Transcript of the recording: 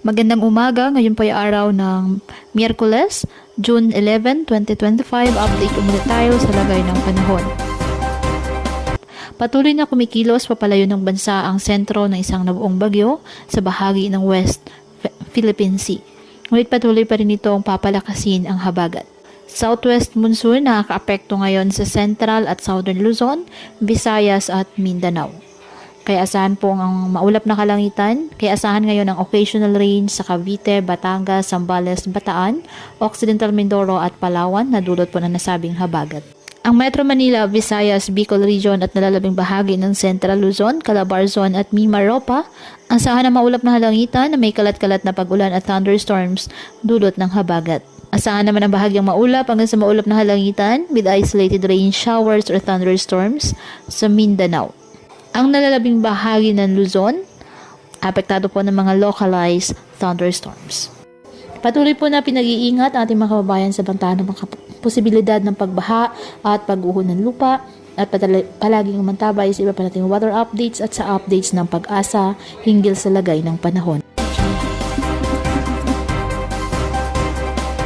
Magandang umaga, ngayon po ay araw ng Miyerkules, June 11, 2025. Update ulit tayo sa lagay ng panahon. Patuloy na kumikilos papalayo ng bansa ang sentro ng isang nabuong bagyo sa bahagi ng West Philippine Sea. Ngunit patuloy pa rin itong papalakasin ang habagat. Southwest monsoon nakakaapekto ngayon sa Central at Southern Luzon, Visayas at Mindanao. Kaya asahan po ang maulap na kalangitan. Kaya asahan ngayon ang occasional rain sa Cavite, Batangas, Zambales, Bataan, Occidental Mindoro at Palawan na dulot po ng nasabing habagat. Ang Metro Manila, Visayas, Bicol Region at nalalabing bahagi ng Central Luzon, Calabarzon at Mimaropa, ang asahan ng maulap na kalangitan na may kalat-kalat na pag-ulan at thunderstorms dulot ng habagat. Asahan naman ang bahagyang maulap hanggang sa maulap na kalangitan with isolated rain showers or thunderstorms sa Mindanao. Ang nalalabing bahagi ng Luzon, apektado po ng mga localized thunderstorms. Patuloy po na pinag-iingat ang ating mga kababayan sa banta ng mga posibilidad ng pagbaha at pagguho ng lupa at palaging mantabay sa iba pa nating weather updates at sa updates ng pag-asa hinggil sa lagay ng panahon.